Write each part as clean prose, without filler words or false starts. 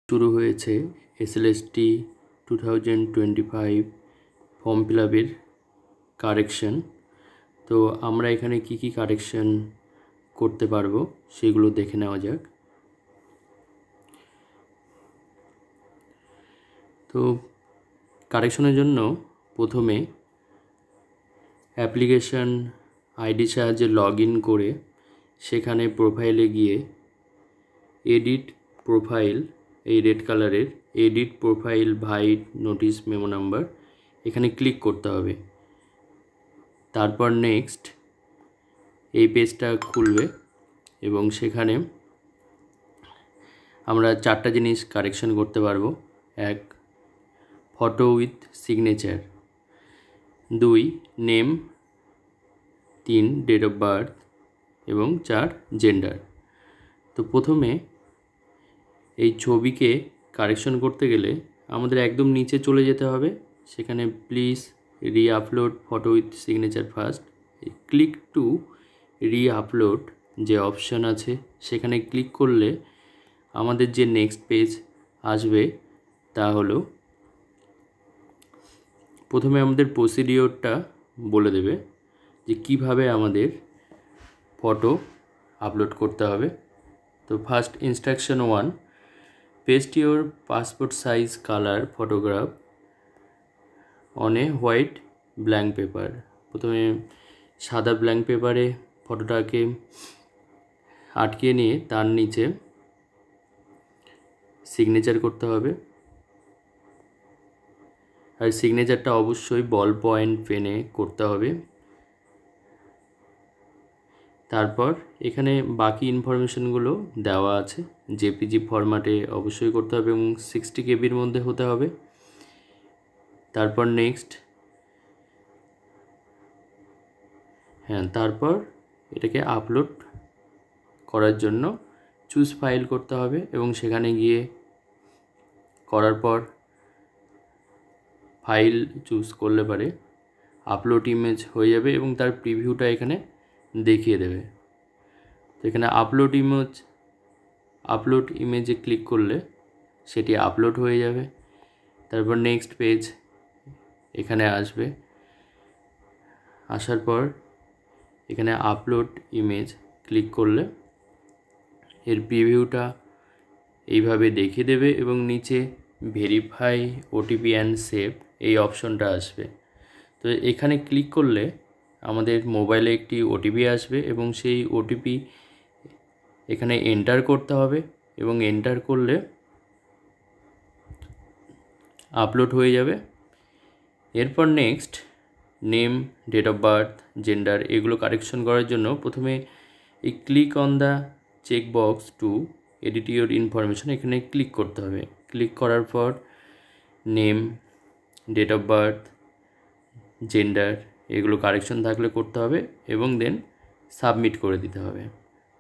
শুরু হয়েছে SLST 2025 form fill আপের কারেকশন। তো আমরা এখানে কি কি কারেকশন করতে পারবো সেগুলো দেখে নেওয়া যাক। তো কারেকশনের জন্য প্রথমে অ্যাপ্লিকেশন আইডির সাহায্যে লগ ইন করে সেখানে প্রোফাইলে গিয়ে এডিট প্রোফাইল, এই রেড কালারের edit profile white notice memo number এখানে ক্লিক করতে হবে। তারপর নেক্সট এই পেজটা খুলবে এবং সেখানে আমরা চারটা জিনিস কারেকশন করতে পারবো। 1, photo with signature. 2, name. 3, date of birth এবং 4, জেন্ডার। তো প্রথমে এই ছবিকে কারেকশন করতে গেলে আমাদের একদম নিচে চলে যেতে হবে। সেখানে please reupload photo with signature first. Click to reupload যে অপশান আছে সেখানে ক্লিক করলে আমাদের যে নেক্সট পেজ আসবে তা হলো, প্রথমে আমাদের প্রসিডিওরটা বলে দেবে যে কিভাবে আমাদের ফটো আপলোড করতে হবে। তো first instruction 1, paste your passport size colour photograph on a white blank paper. প্রথমে সাদা ব্ল্যাঙ্ক পেপারে ফটোটাকে আটকে নিয়ে তার নিচে সিগনেচার করতে হবে। আর সিগনেচারটা অবশ্যই বল পয়েন্ট পেনে করতে হবে। তারপর এখানে বাকি ইনফরমেশনগুলো দেওয়া আছে। জেপিজি ফরম্যাটে অবশ্যই করতে হবে এবং 60 কেবির মধ্যে হতে হবে। তারপর নেক্সট, তারপর এটাকে আপলোড করার জন্য চুজ ফাইল করতে হবে এবং সেখানে গিয়ে করার পর ফাইল চুজ করলে পারে আপলোড ইমেজ হয়ে যাবে এবং তার প্রিভিউটা এখানে দেখিয়ে দেবে। তো এখানে আপলোড ইমেজে ক্লিক করলে সেটি আপলোড হয়ে যাবে। তারপর নেক্সট পেজ এখানে আসবে। আসার পর এখানে আপলোড ইমেজ ক্লিক করলে এর প্রিভিউটা এইভাবে দেখিয়ে দেবে এবং নিচে ভেরিফাই ওটিপি অ্যান্ড সেভ এই অপশনটা আসবে। তো এখানে ক্লিক করলে আমাদের মোবাইলে একটি ওটিপি আসবে এবং সেই ওটিপি এখানে এন্টার করতে হবে এবং এন্টার করলে আপলোড হয়ে যাবে। এরপর next name, date of birth, gender এগুলো কারেকশন করার জন্য প্রথমে এই click on the check box to edit your information এখানে ক্লিক করতে হবে। ক্লিক করার পর name, date of birth, gender এগুলো কারেকশন থাকলে করতে হবে এবং দেন সাবমিট করে দিতে হবে।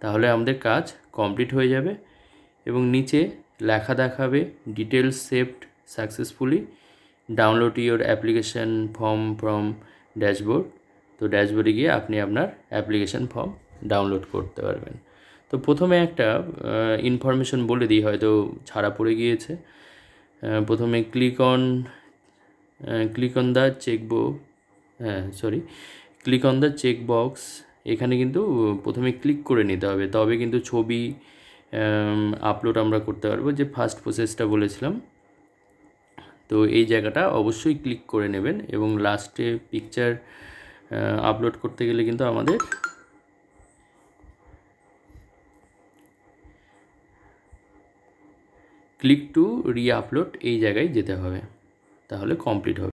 তাহলে আমাদের কাজ কমপ্লিট হয়ে যাবে এবং নিচে লেখা দেখাবে details saved successfully, download your application form from dashboard. তো ড্যাশবোর্ডে গিয়ে আপনি আপনার অ্যাপ্লিকেশন ফর্ম ডাউনলোড করতে পারবেন। তো প্রথমে একটা ইনফরমেশন বলে দিই, হয়তো ছাড়া পড়ে গিয়েছে। প্রথমে click on the click on the check box এখানে কিন্তু প্রথমে ক্লিক করে নিতে হবে, তবে কিন্তু ছবি আপলোড আমরা করতে পারবো, যে ফার্স্ট প্রসেসটা বলেছিলাম। তো এই জায়গাটা অবশ্যই ক্লিক করে নেবেন এবং লাস্টে পিকচার আপলোড করতে গেলে কিন্তু আমাদের ক্লিক টু রি-আপলোড এই জায়গায় যেতে হবে, তাহলে কমপ্লিট হবে।